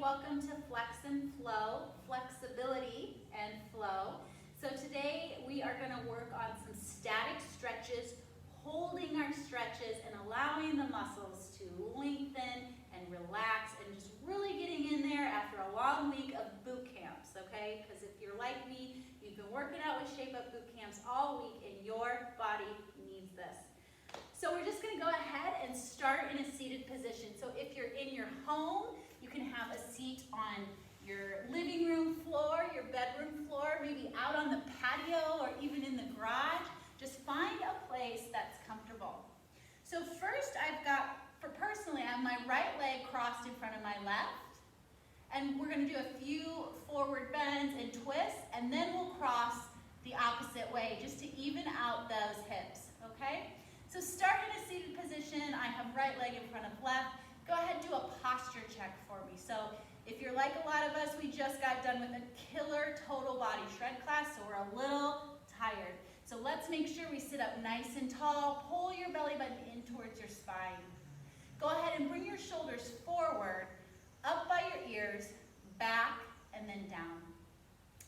welcome to Flex and Flow, flexibility and flow. So today we are going to work on some static stretches, holding our stretches and allowing the muscles to lengthen and relax and just really getting in there after a long week of boot camps, okay? Because if you're like me, you've been working out with Shape Up boot camps all week and your body needs this. So we're just going to go ahead and start in a seated position. So if you're in your home, you can have a seat on your living room floor, your bedroom floor, maybe out on the patio or even in the garage. Just find a place that's comfortable. So first I have my right leg crossed in front of my left. And we're going to do a few forward bends and twists, and then we'll cross the opposite way just to even out those hips, okay? So start in a seated position. I have right leg in front of left. Go ahead and do a posture check for me. So if you're like a lot of us, we just got done with a killer total body shred class, so we're a little tired. So let's make sure we sit up nice and tall. Pull your belly button in towards your spine. Go ahead and bring your shoulders forward, up by your ears, back, and then down.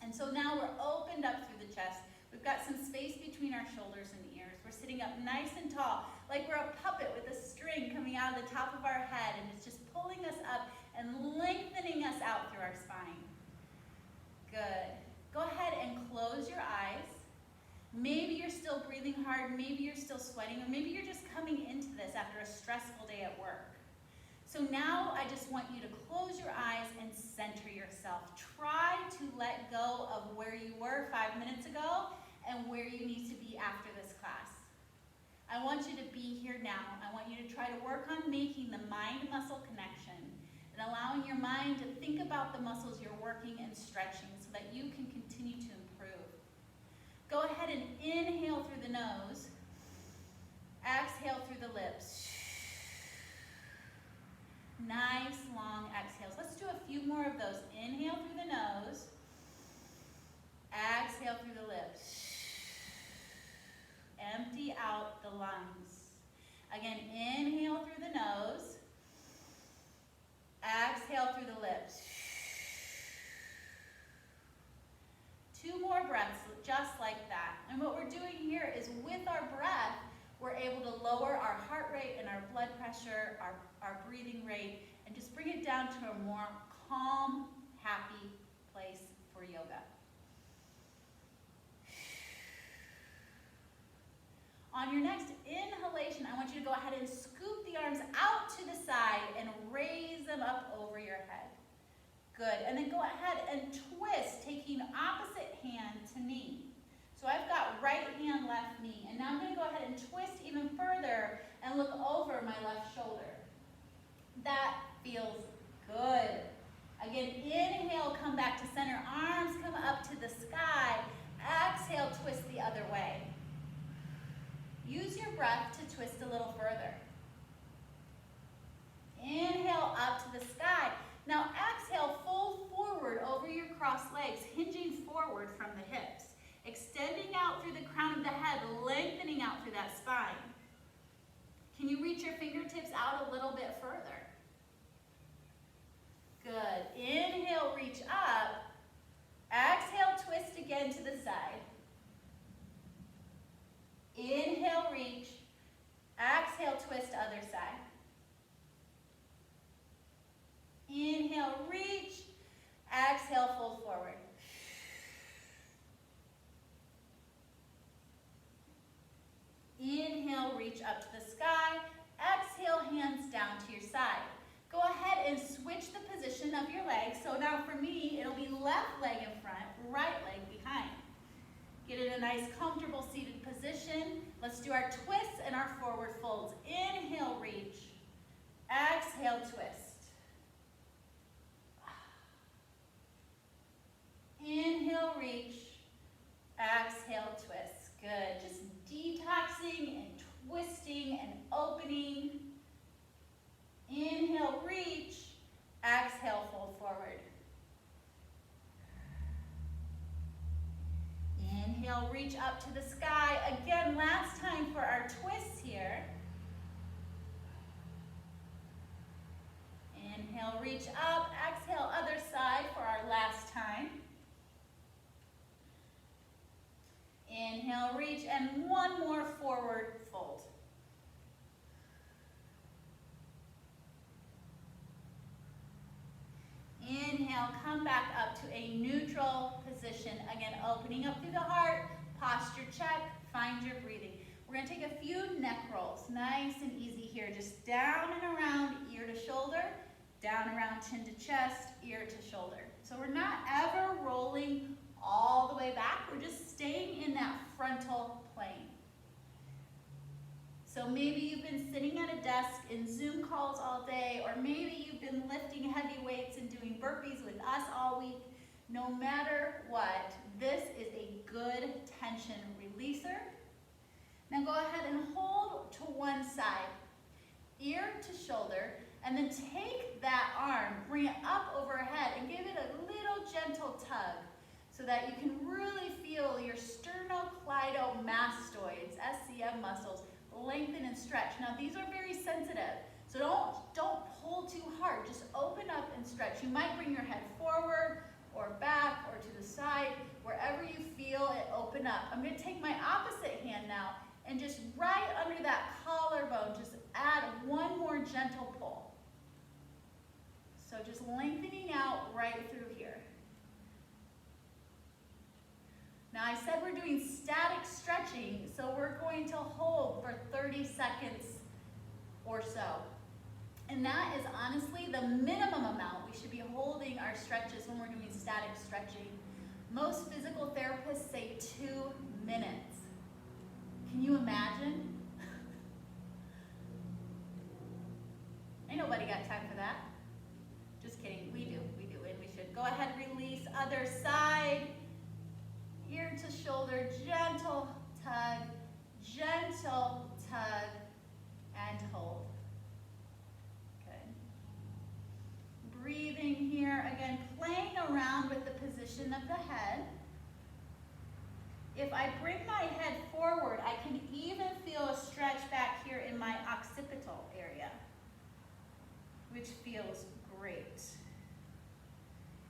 And so now we're opened up through the chest. We've got some space between our shoulders and ears. We're sitting up nice and tall, like we're a puppet with a string coming out of the top of our head, and it's just pulling us up and lengthening us out through our spine. Good. Go ahead and close your eyes. Maybe you're still breathing hard, maybe you're still sweating, or maybe you're just coming into this after a stressful day at work. So now I just want you to close your eyes and center yourself. Try to let go of where you were 5 minutes ago and where you need to be after this class. I want you to be here now. I want you to try to work on making the mind-muscle connection and allowing your mind to think about the muscles you're working and stretching so that you can continue to improve. Go ahead and inhale through the nose. Exhale through the lips. Nice long exhales. Let's do a few more of those. Inhale through the nose. Exhale through the lips. Empty out the lungs. Again, inhale through the nose. Exhale through the lips. 2 more breaths, just like that. And what we're doing here is with our breath, we're able to lower our heart rate and our blood pressure, our breathing rate, and just bring it down to a more calm, happy place for yoga. On your next inhalation, I want you to go ahead and scoop the arms out to the side and raise them up over your head. Good. And then go ahead and twist, taking opposite hand to knee. So I've got right hand, left knee. And now I'm going to go ahead and twist even further and look over my left shoulder. That feels good. Again, inhale, come back to center. Arms come up to the sky. Exhale, twist the other way. Use your breath to twist a little further. Inhale up to the sky. Now exhale, fold forward over your crossed legs, hinging forward from the hips. Extending out through the crown of the head, lengthening out through that spine. Can you reach your fingertips out a little bit further? Good. Inhale, reach up. Exhale, twist again to the side. Inhale, reach. Exhale, twist other side. Inhale, reach. Exhale, fold forward. Inhale, reach up to the sky. Exhale, hands down to your side. Go ahead and switch the position of your legs. So now for me, it'll be left leg in front, right leg behind. Get in a nice, comfortable seated position. Let's do our twists and our forward folds. Inhale, reach. Exhale, twist. Inhale, reach. Exhale, twist. Good. Just detoxing and twisting and opening. Inhale, reach. Exhale, fold forward. Inhale, reach up to the sky. Again, last time for our twists here. Inhale, reach up. Exhale, inhale, come back up to a neutral position. Again, opening up through the heart, posture check, find your breathing. We're gonna take a few neck rolls, nice and easy here. Just down and around, ear to shoulder, down around chin to chest, ear to shoulder. So we're not ever rolling all the way back. We're just staying in that frontal plane. So maybe you've been sitting at a desk in Zoom calls all day, or maybe you've been lifting heavy weights and doing burpees with us all week. No matter what, this is a good tension releaser. Now go ahead and hold to one side, ear to shoulder, and then take that arm, bring it up overhead, and give it a little gentle tug so that you can really feel your sternocleidomastoids, SCM muscles, lengthen and stretch. Now these are very sensitive, so don't pull too hard. Just open up and stretch. You might bring your head forward or back or to the side, wherever you feel it open up. I'm going to take my opposite hand now and just right under that collarbone, just add one more gentle pull. So just lengthening out right through here. Now I said we're doing static stretching, so we're going to hold for 30 seconds or so. And that is honestly the minimum amount we should be holding our stretches when we're doing static stretching. Most physical therapists say 2 minutes. Can you imagine? Ain't nobody got time for that. Just kidding, we do, and we should. Go ahead, release, other side. Ear to shoulder, gentle tug, and hold. Good. Breathing here, again, playing around with the position of the head. If I bring my head forward, I can even feel a stretch back here in my occipital area, which feels great.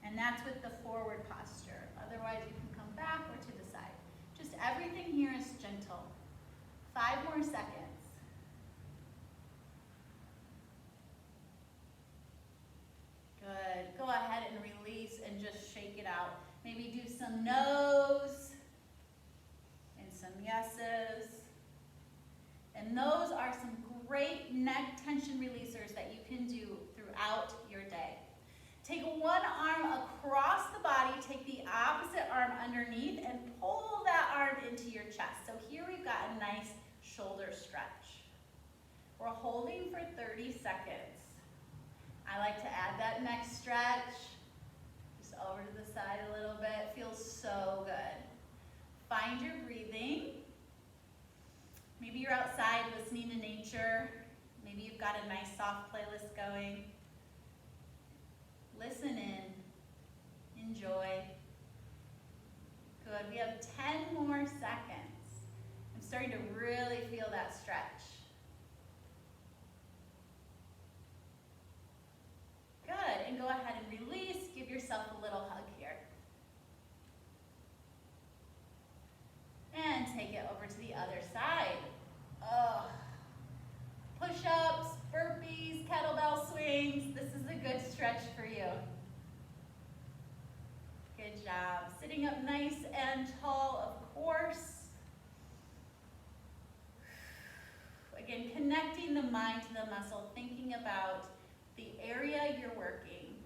And that's with the forward posture. Otherwise, you can come back or to the side. Just everything here is gentle. 5 more seconds. Good. Go ahead and release and just shake it out. Maybe do some no's and some yeses. And those are some great neck tension releasers that you can do throughout your day. Take one arm across the body, take the opposite arm underneath, and pull that arm into your chest. So here we've got a nice shoulder stretch. We're holding for 30 seconds. I like to add that next stretch. Just over to the side a little bit. Feels so good. Find your breathing. Maybe you're outside listening to nature. Maybe you've got a nice soft playlist going. Listen in, enjoy. Good, we have 10 more seconds. I'm starting to really feel that stretch. Good, and go ahead and release. Give yourself a little hug here. And take it over to the other side. Oh. Push-ups, burpees, kettlebell swings. This is a good stretch for you. Good job. Sitting up nice and tall, of course. Again, connecting the mind to the muscle, thinking about the area you're working.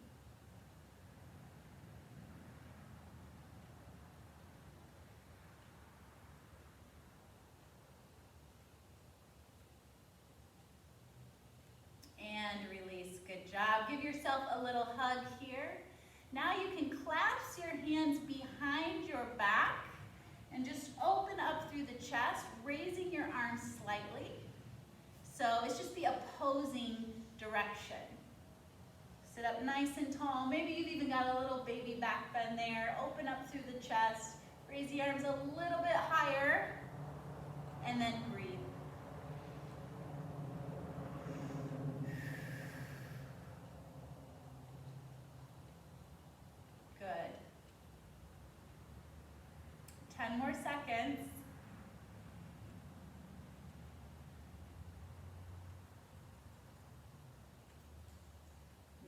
And release. Good job. Give yourself a little hug here. Now you can clasp your hands behind your back and just open up through the chest, raising your arms slightly. So it's just the opposing direction. Sit up nice and tall. Maybe you've even got a little baby back bend there. Open up through the chest. Raise the arms a little bit higher. And then breathe. Good. 10 more seconds.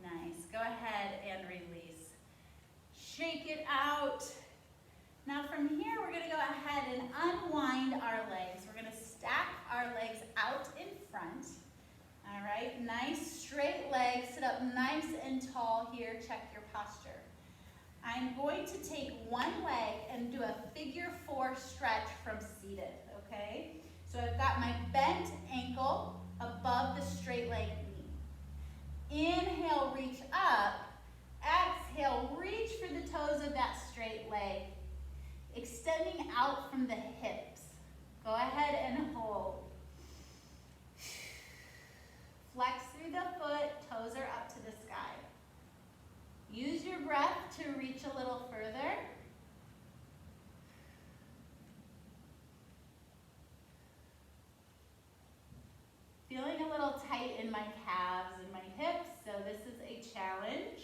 Nice. Go ahead and release. shake it out. Now from here, we're gonna go ahead and unwind our legs. We're gonna stack our legs out in front. All right, nice straight legs, sit up nice and tall here, check your posture. I'm going to take one leg and do a figure 4 stretch from seated, okay? So I've got my bent ankle above the straight leg knee. Inhale, reach up. Exhale, reach for the toes of that straight leg, extending out from the hips. Go ahead and hold. Flex through the foot, toes are up to the sky. Use your breath to reach a little further. Feeling a little tight in my calves and my hips, so this is a challenge.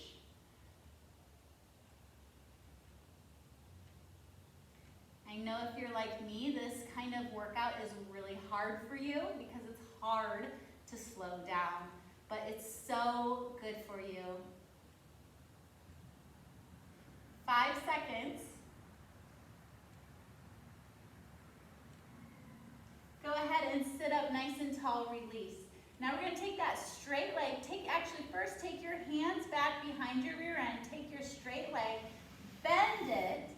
I know if you're like me, this kind of workout is really hard for you because it's hard to slow down, but it's so good for you. 5 seconds. Go ahead and sit up nice and tall, release. Now we're gonna take that straight leg, first take your hands back behind your rear end, take your straight leg, bend it,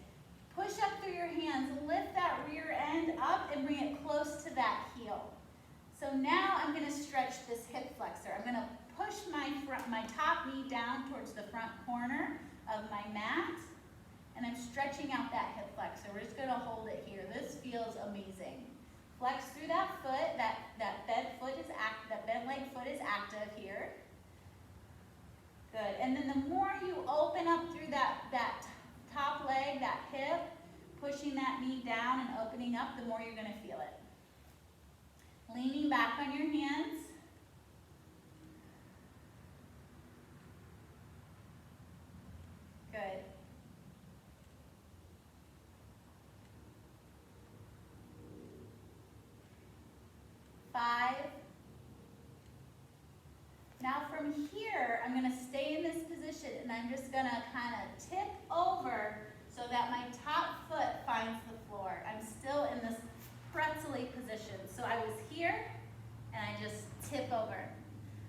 push up through your hands, lift that rear end up and bring it close to that heel. So now I'm gonna stretch this hip flexor. I'm gonna push my top knee down towards the front corner of my mat, and I'm stretching out that hip flexor. We're just gonna hold it here. This feels amazing. Flex through that foot, that bent leg foot is active here. Good, and then the more you open up through that top leg, that hip, pushing that knee down and opening up, the more you're gonna feel it. Leaning back on your hands. Good. Five. Now from here, I'm gonna stay in this position and I'm just gonna kind of tip over so that my top foot finds the floor. I'm still in this pretzel-y position. So I was here and I just tip over.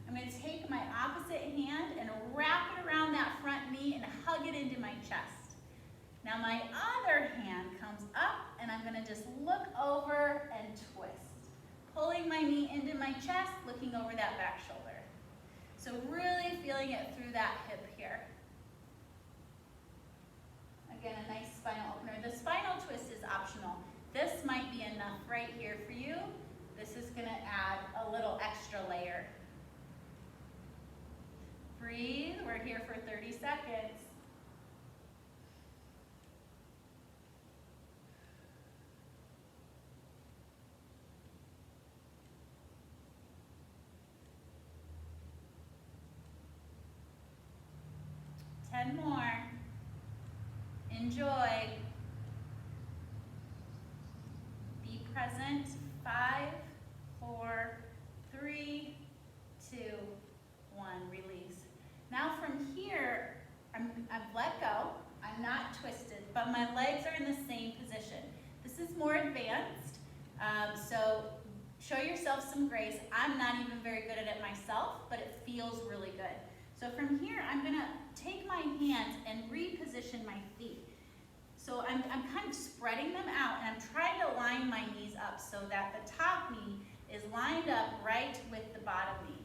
I'm gonna take my opposite hand and wrap it around that front knee and hug it into my chest. Now my other hand comes up and I'm gonna just look over and twist. Pulling my knee into my chest, looking over that back shoulder. So really feeling it through that hip here. Again, a nice spinal opener. The spinal twist is optional. This might be enough right here for you. This is gonna add a little extra layer. Breathe, we're here for 30 seconds. More. Enjoy. Be present. 5, 4, 3, 2, 1. Release. Now from here, I've let go. I'm not twisted, but my legs are in the same position. This is more advanced, so show yourself some grace. I'm not even very good at it myself, but it feels really good. So from here, I'm gonna take my hands and reposition my feet. So I'm kind of spreading them out and I'm trying to line my knees up so that the top knee is lined up right with the bottom knee,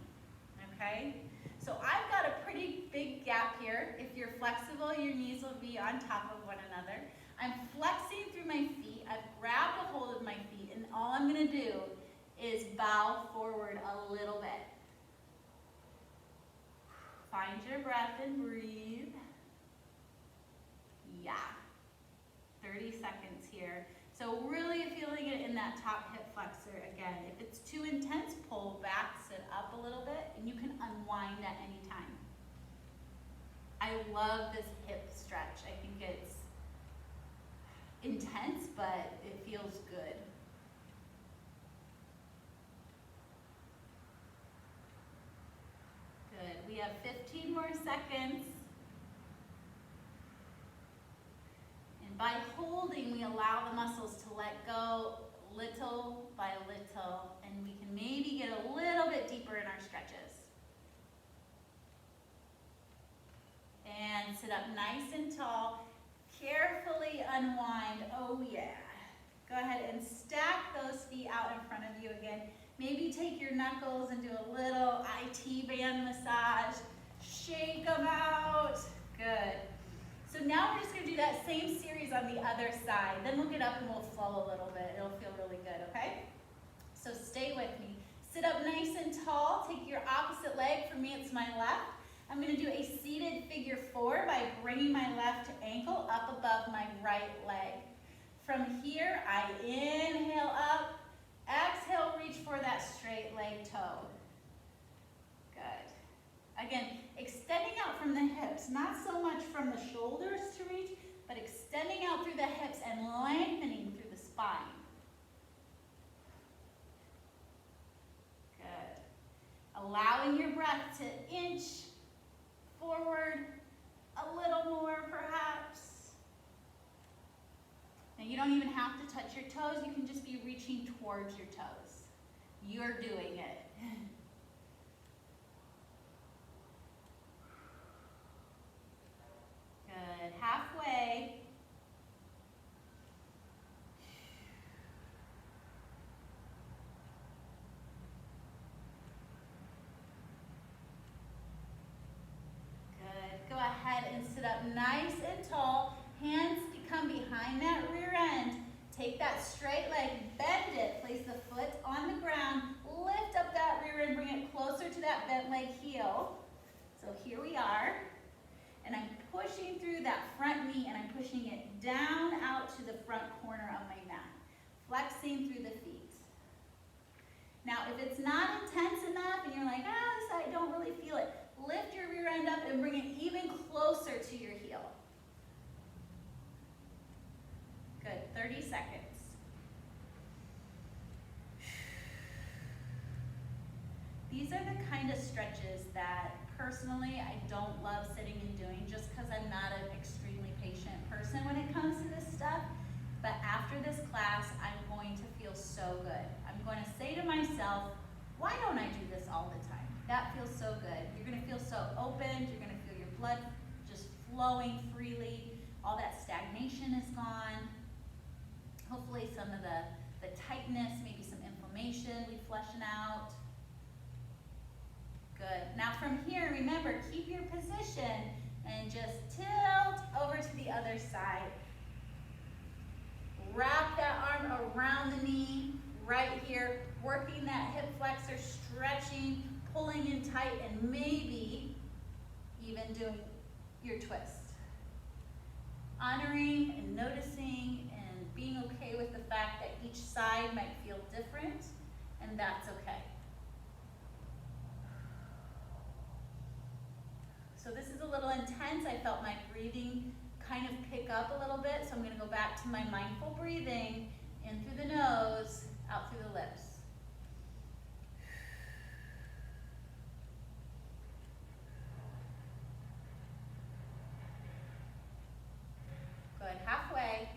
okay? So I've got a pretty big gap here. If you're flexible, your knees will be on top of one another. I'm flexing through my feet. I've grabbed a hold of my feet and all I'm gonna do is bow forward a little bit. Find your breath and breathe. Yeah. 30 seconds here. So really feeling it in that top hip flexor again. If it's too intense, pull back, sit up a little bit, and you can unwind at any time. I love this hip stretch. I think it's intense, but it feels good. Good. We have 15 more seconds. by holding, we allow the muscles to let go little by little, and we can maybe get a little bit deeper in our stretches. And sit up nice and tall. Carefully unwind. Oh yeah. Go ahead and stack those feet out in front of you again. Maybe take your knuckles and do a little IT band massage. Shake them out. Good. So now we're just going to do that same series on the other side. Then we'll get up and we'll flow a little bit. It'll feel really good, okay? So stay with me. Sit up nice and tall. Take your opposite leg. For me, it's my left. I'm going to do a seated figure 4 by bringing my left ankle up above my right leg. From here, I inhale up. Exhale, reach for that straight leg toe. Good. Again, extending out from the hips, not so much from the shoulders to reach, but extending out through the hips and lengthening through the spine. Good. Allowing your breath to inch forward a little more, perhaps. Now you don't even have to touch your toes, you can just be reaching towards your toes. You're doing it. Good, halfway. Good, go ahead and sit up nice and tall. Hands come behind that rear end. Take that straight leg, bend it, place the foot on the ground, lift up that rear end, bring it closer to that bent leg heel. So here we are. And I'm pushing through that front knee and I'm pushing it down out to the front corner of my mat. Flexing through the feet. Now if it's not intense enough and you're like, I don't really feel it, lift your rear end up and bring it even closer to your heel. Good, 30 seconds. These are the kind of stretches that personally I don't love sitting and doing just because I'm not an extremely patient person when it comes to this stuff. But after this class, I'm going to feel so good. I'm going to say to myself, why don't I do this all the time? That feels so good. You're going to feel so open. You're going to feel your blood just flowing freely. All that stagnation is gone. Hopefully some of the tightness, maybe some inflammation we flushing out. Good. Now from here, remember, keep your position and just tilt over to the other side. Wrap that arm around the knee right here, working that hip flexor, stretching, pulling in tight, and maybe even doing your twist. Honoring and noticing and being okay with the fact that each side might feel different, and that's okay. So this is a little intense. I felt my breathing kind of pick up a little bit, so I'm going to go back to my mindful breathing, in through the nose, out through the lips. Good, halfway.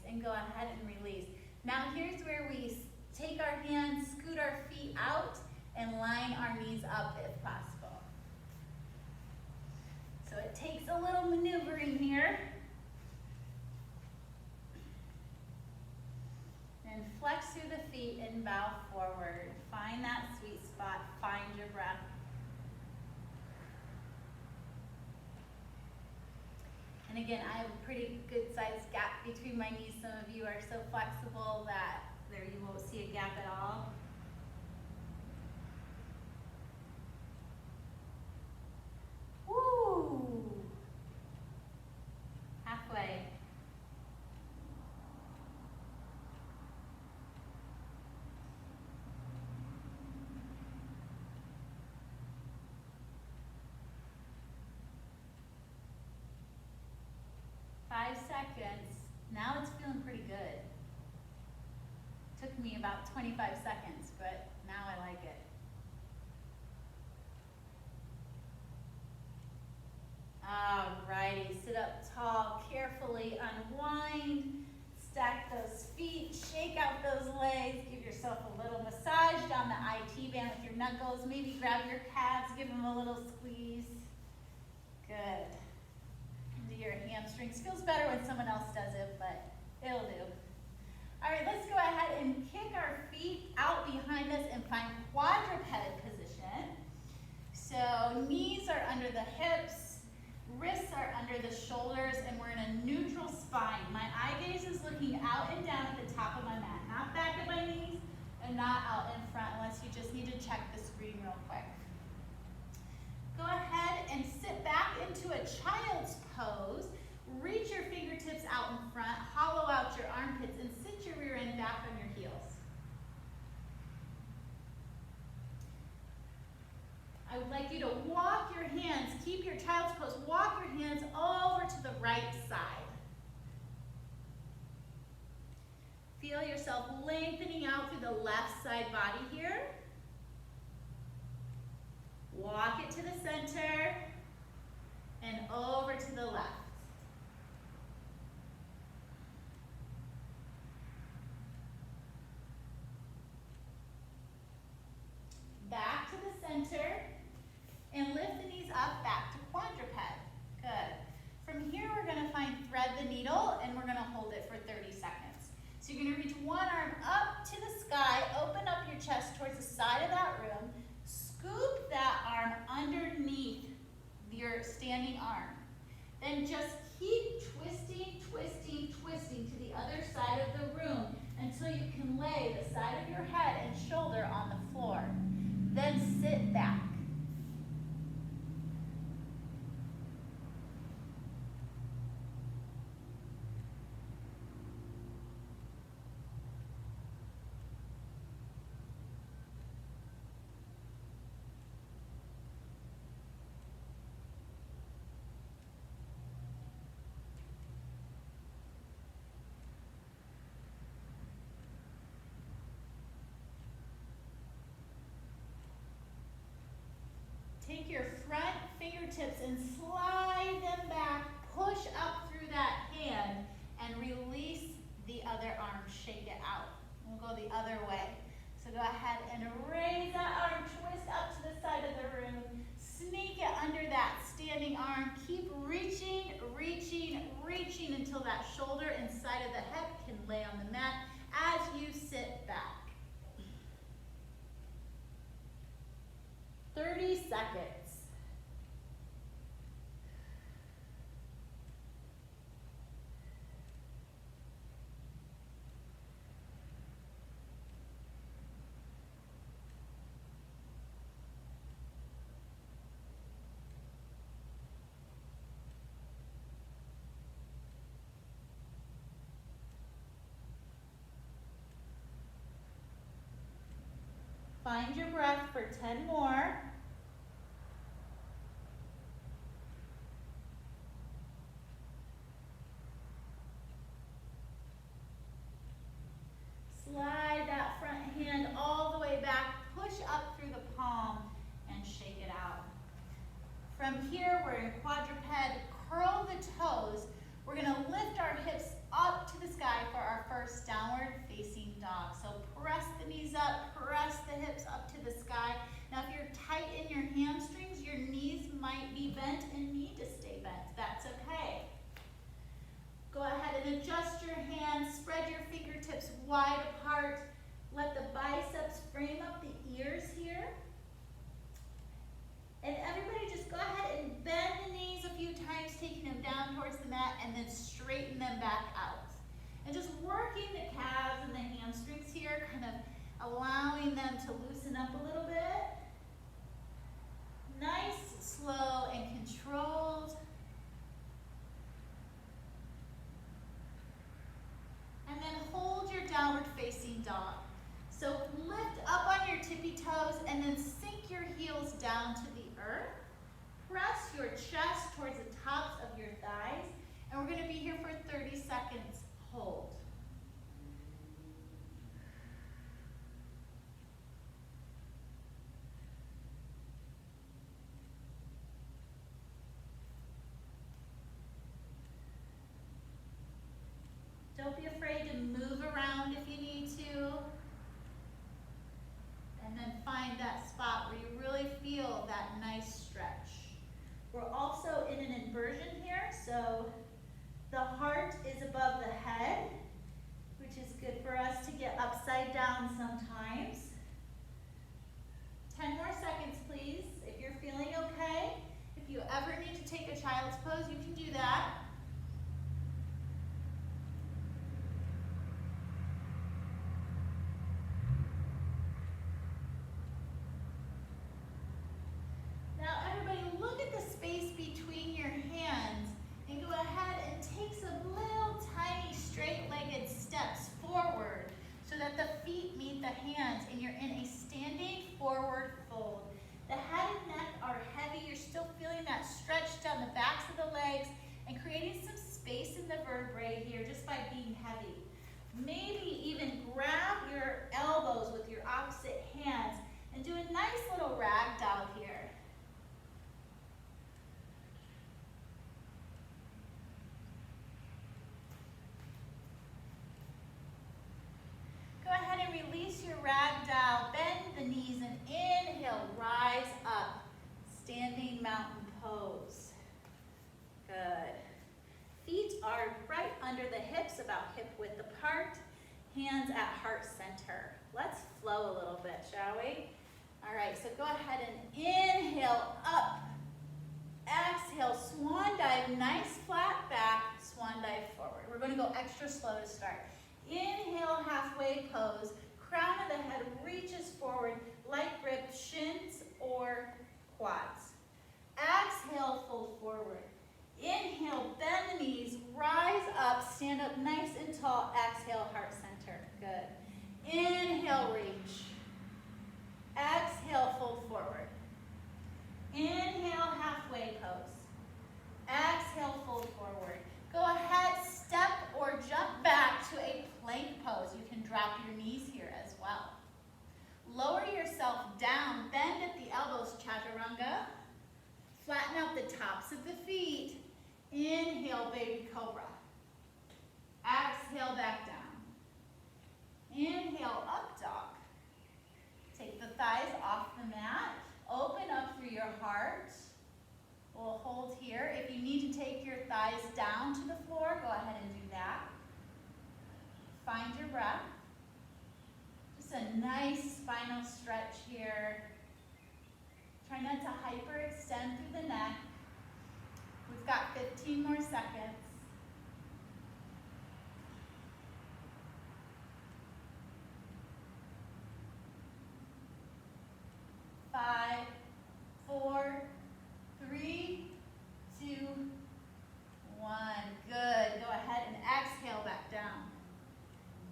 And go ahead and release. Now here's where we take our hands, scoot our feet out, and line our knees up if possible. So it takes a little maneuvering here. And flex through the feet and bow forward. Find that sweet spot, find your breath. And again, I have a pretty good sized gap between my knees. Some of you are so flexible that there you won't see a gap at all. Woo! Halfway. seconds. Now it's feeling pretty good. Took me about 25 seconds, but now I like it. Alrighty, sit up tall, carefully unwind, stack those feet, shake out those legs, give yourself a little massage down the IT band with your knuckles, maybe grab your calves, give them a little squeeze. Good. Into your hamstrings. Feels better when someone else does it, but it'll do. Alright, let's go ahead and kick our feet out behind us and find quadruped position. So knees are under the hips, wrists are under the shoulders, and we're in a neutral spine. My eye gaze is looking out and down at the top of my mat, not back at my knees and not out in front unless you just need to check the screen real quick. Go ahead and sit back into a child's pose. Reach your fingertips out in front, hollow out your armpits, and sit your rear end back on your heels. I would like you to walk your hands, keep your child's pose, walk your hands over to the right side. Feel yourself lengthening out through the left side body here. Walk it to the center and over to the left. Back to the center and lift the knees up back to quadruped. Good. From here we're going to find thread the needle and we're going to hold it for 30 seconds. So you're going to reach one arm up to the sky, open up your chest towards the side of that room, scoop that arm underneath your standing arm. Then just keep twisting, twisting, twisting to the other side of the room until you can lay the side of your head and shoulder on the floor. Then sit back. Take your front fingertips and slide them back, push up through that hand, and release the other arm, shake it out. We'll go the other way. So go ahead and raise that arm, twist up to the side of the room, sneak it under that standing arm, keep reaching, reaching, reaching until that shoulder and side of the head can lay on the mat as you sit back. 30 seconds. Find your breath for 10 more. Slide that front hand all the way back, push up through the palm, and shake it out. From here, we're in quadruped, curl the toes. We're gonna lift our hips up to the sky for our first downward facing dog. So press the knees up, press the hips up to the sky. Now if you're tight in your hamstrings, your knees might be bent and need to stay bent. That's okay. Go ahead and adjust your hands, spread your fingertips wide apart. Let the biceps frame up the ears here. And everybody just go ahead and bend the knees a few times, taking them down towards the mat, and then straighten them back out. And just working the calves and the hamstrings here, kind of allowing them to loosen up a little bit. Nice, slow, and controlled. And then hold your downward facing dog. So lift up on your tippy toes and then sink your heels down to the earth. Press your chest towards the tops of your thighs. And we're going to be here for 30 pose, you can do that. Now everybody, look at the space between your hands and go ahead and take some little tiny straight-legged steps forward so that the feet meet the hands and you're in a standing forward fold. The head and neck are heavy. You're still feeling that stretch down the backs of the legs and creating some space in the vertebrae here just by being heavy. Maybe even grab your elbows with your opposite hands and do a nice little ragdoll here. Go ahead and release your ragdoll, bend the knees and inhale, rise up, standing mountain pose. Good. Feet are right under the hips, about hip width apart, hands at heart center. Let's flow a little bit, shall we? All right, so go ahead and inhale up, exhale, swan dive, nice flat back, swan dive forward. We're going to go extra slow to start. Inhale, halfway pose. Crown of the head reaches forward, light grip, shins or quads. Exhale, fold forward. Inhale, bend the knees, rise up, stand up nice and tall. Exhale, heart center. Good. Inhale, reach. Exhale, fold forward. Inhale, halfway pose. Exhale, fold forward. Go ahead, step or jump back to a plank pose. You can drop your knees here as well. Lower yourself down, bend at the elbows, chaturanga. Flatten out the tops of the feet. Inhale, baby cobra. Exhale, back down. Inhale, up dog. Take the thighs off the mat. Open up through your heart. We'll hold here. If you need to take your thighs down to the floor, go ahead and do that. Find your breath. Just a nice spinal stretch here. Try not to hyperextend through the neck. We've got 15 more seconds. 5, 4, 3, 2, 1. Good. Go ahead and exhale back down.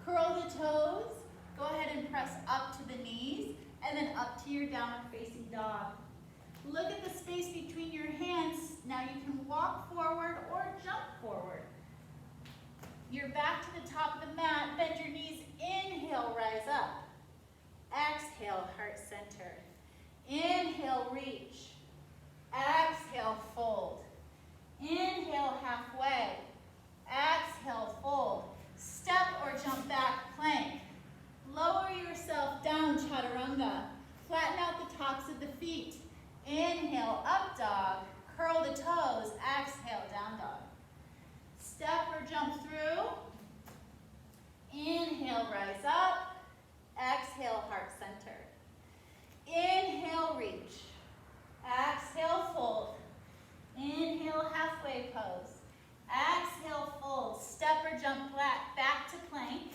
Curl the toes. Go ahead and press up to the knees and then up to your downward facing dog. Look at the space between your hands. Now you can walk forward or jump forward. You're back to the top of the mat. Bend your knees. Inhale, rise up. Exhale, heart center. Inhale, reach. Exhale, fold. Inhale, halfway. Exhale, fold. Step or jump back, plank. Lower yourself down, chaturanga. Flatten out the tops of the feet. Inhale, up dog. Curl the toes. Exhale, down dog. Step or jump through. Inhale, rise up. Exhale, heart center. Inhale, reach. Exhale, fold. Inhale, halfway pose. Exhale, fold. Step or jump back to plank.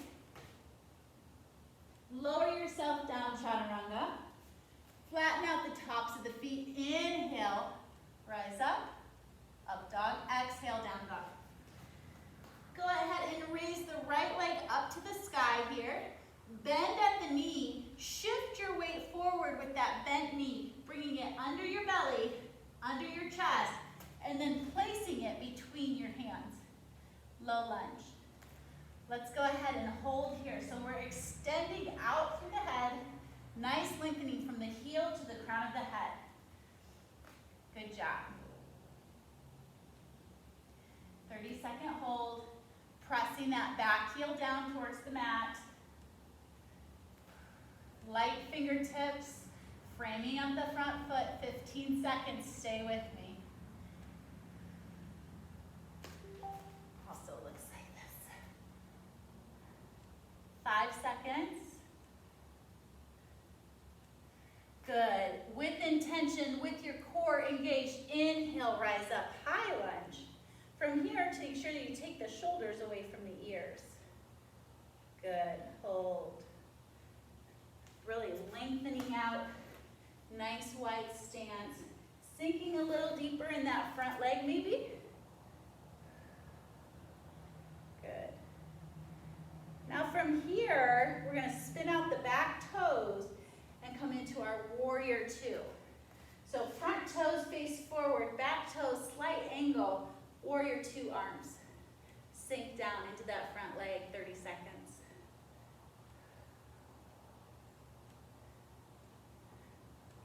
Lower yourself down, chaturanga. Flatten out the tops of the feet. Inhale, rise up dog. Exhale, down dog. Go ahead and raise the right leg up to the sky here. Bend at the knee. Shift your weight forward with that bent knee, bringing it under your belly, under your chest, and then placing it between your hands. Low lunge. Let's go ahead and hold here. So we're extending out through the head. Nice lengthening from the heel to the crown of the head. Good job. 30-second hold. Pressing that back heel down towards the mat. Light fingertips. Framing up the front foot. 15 seconds. Stay with me. Also looks like this. 5 seconds. Good. With intention, with your core engaged, inhale, rise up, high lunge. you take the shoulders away from the ears. Good, hold. Really lengthening out, nice wide stance. Sinking a little deeper in that front leg maybe. Good. Now from here, we're gonna spin out the back toes and come into our warrior two. So front toes face forward, back toes slight angle, warrior two arms. Sink down into that front leg, 30 seconds.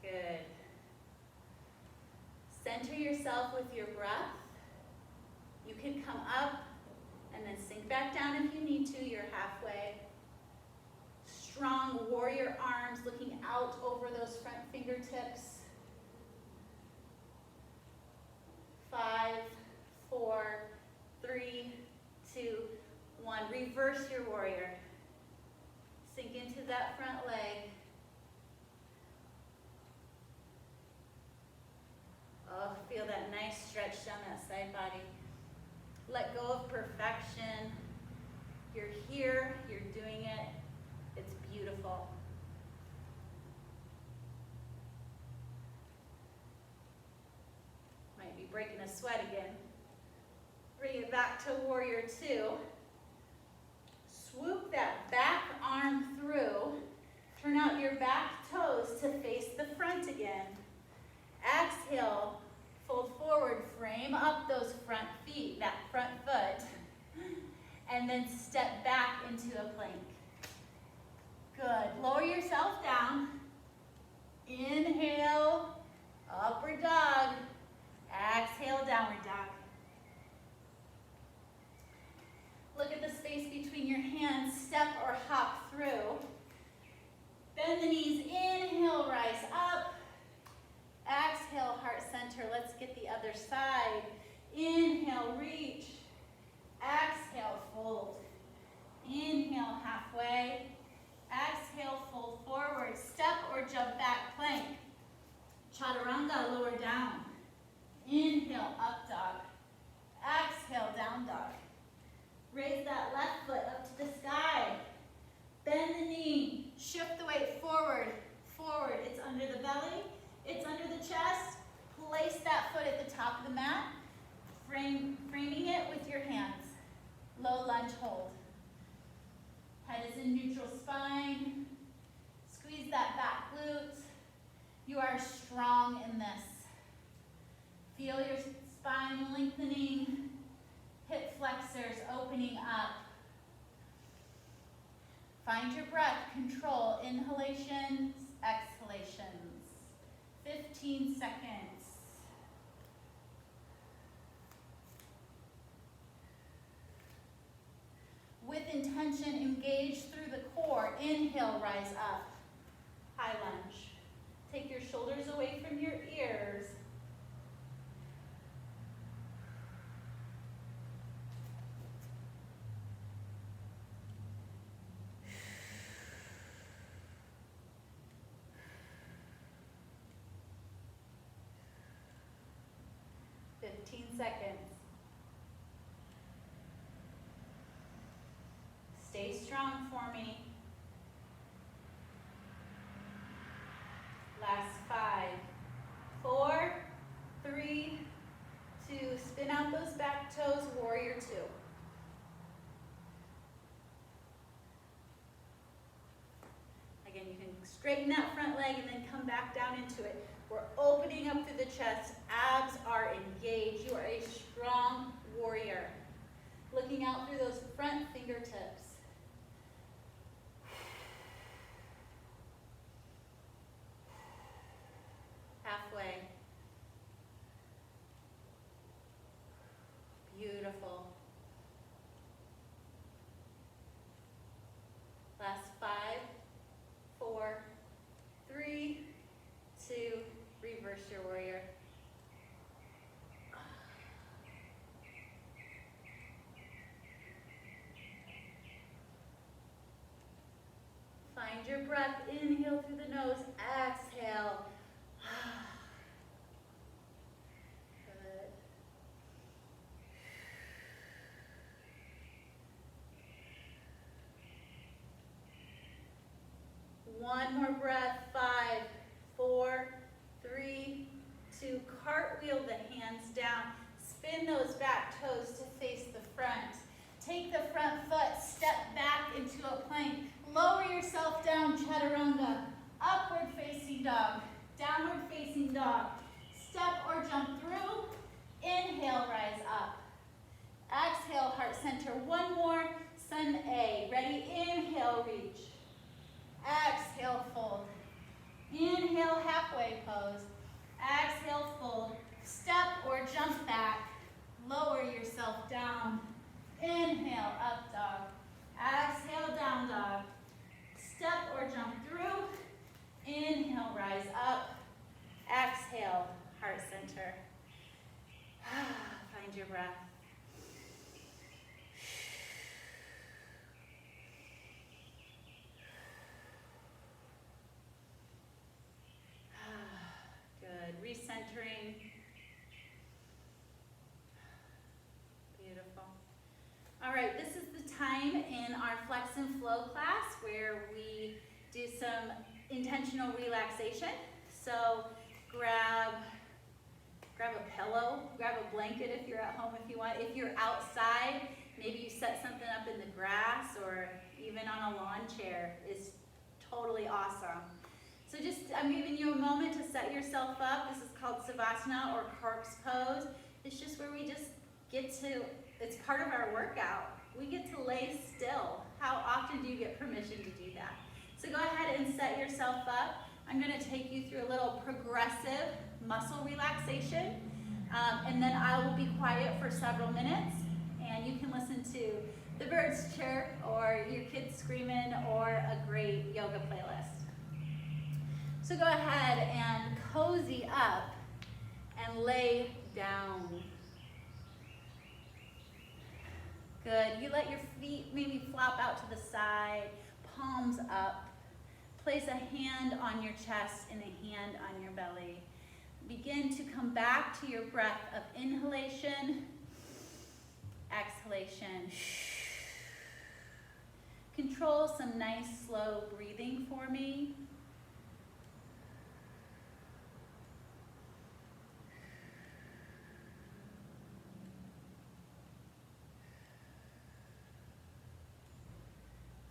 Good. Center yourself with your breath. You can come up and then sink back down if you need to. You're halfway. Strong warrior arms looking out over those front fingertips. 5, 4, 3, 2, 1. Reverse your warrior. Sink into that front leg. Oh, feel that nice stretch down that side body. Let go of perfection. You're here, you're doing it. It's beautiful. Might be breaking a sweat again. Bring it back to warrior two. Swoop that back arm through. Turn out your back toes to face the front again. Exhale, fold forward, frame up those front feet, that front foot, and then step back into a plank. Good. Lower yourself down. Inhale, upward dog. Exhale, downward dog. Look at the space between your hands. Step or hop through. Bend the knees. Inhale, rise up. Exhale, heart center. Let's get the other side. Inhale, reach. Exhale, fold. Inhale, halfway. Exhale, fold forward. Step or jump back plank. Chaturanga, lower down. Inhale, up dog. Exhale, down dog. Raise that left foot up to the sky. Bend the knee. Shift the weight forward. Forward. It's under the belly. It's under the chest. Place that foot at the top of the mat. Framing it with your hands. Low lunge hold. Head is in neutral spine. Squeeze that back glute. You are strong in this. Feel your spine lengthening. Hip flexors opening up. Find your breath. Control inhalations, exhalations. 15 seconds. With intention, engage through the core. Inhale, rise up. High lunge. Take your shoulders away from your ears. Seconds. Stay strong for me. Last 5, 4, 3, 2. Spin out those back toes, warrior two. Again, you can straighten that front leg and then come back down into it. We're opening up through the chest. Abs are engaged. You are a strong warrior. Looking out through those front fingertips. Halfway. Beautiful. Last 5, 4, 3, 2, reverse your warrior. Find your breath. Inhale through the nose. Exhale. Good. One more breath. 5, 4, 3, 2. Cartwheel the hands down. Spin those back toes to face the front. Take the front foot, step back into a plank. Lower yourself down, chaturanga. Upward facing dog, downward facing dog. Step or jump through. Inhale, rise up. Exhale, heart center. One more, sun A. Ready? Inhale, reach. Exhale, fold. Inhale, halfway pose. Exhale, fold. Step or jump back. Lower yourself down. Inhale, up dog. Exhale, down dog. Step or jump through. Inhale, rise up. Exhale, heart center. Find your breath. Good. Recentering. Beautiful. All right, this is the time in our Flex and Flow class where we do some intentional relaxation. So grab a pillow, grab a blanket if you're at home if you want. If you're outside, maybe you set something up in the grass or even on a lawn chair is totally awesome. So I'm giving you a moment to set yourself up. This is called Savasana or corpse pose. It's just where we just it's part of our workout. We get to lay still. How often do you get permission to do that? So go ahead and set yourself up. I'm going to take you through a little progressive muscle relaxation, and then I will be quiet for several minutes, and you can listen to the birds chirp or your kids screaming or a great yoga playlist. So go ahead and cozy up and lay down. Good. You let your feet maybe flop out to the side, palms up. Place a hand on your chest and a hand on your belly. Begin to come back to your breath of inhalation, exhalation. Control some nice slow breathing for me.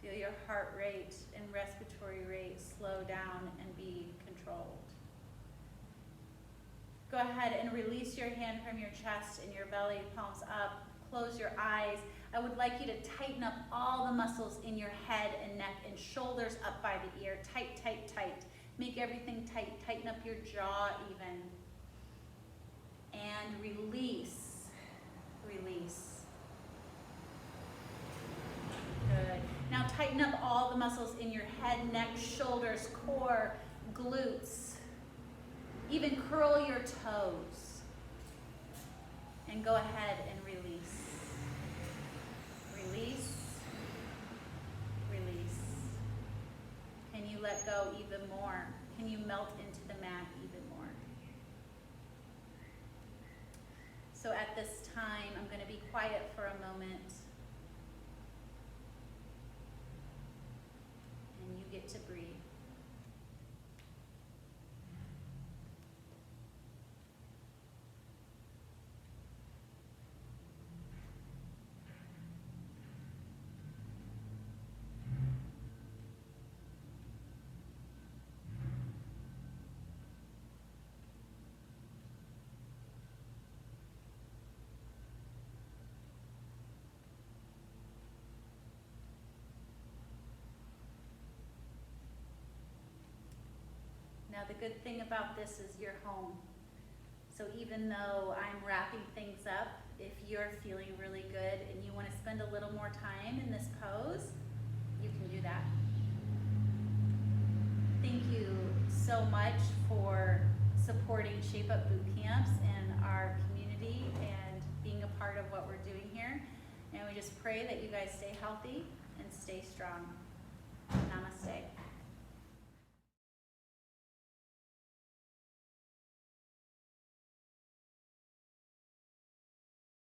Feel your heart rate and respiratory rate slow down and be controlled. Go ahead and release your hand from your chest and your belly, palms up. Close your eyes. I would like you to tighten up all the muscles in your head and neck and shoulders up by the ear. Tight, tight, tight. Make everything tight. Tighten up your jaw even. And release. Release. Good. Now tighten up all the muscles in your head, neck, shoulders, core, glutes. Even curl your toes. And go ahead and release. Release. Release. Can you let go even more? Can you melt into the mat even more? So at this time, I'm going to be quiet for a moment. And you get to breathe. Now the good thing about this is you're home. So even though I'm wrapping things up, if you're feeling really good and you want to spend a little more time in this pose, you can do that. Thank you so much for supporting Shape Up boot camps and our community and being a part of what we're doing here. And we just pray that you guys stay healthy and stay strong. Namaste.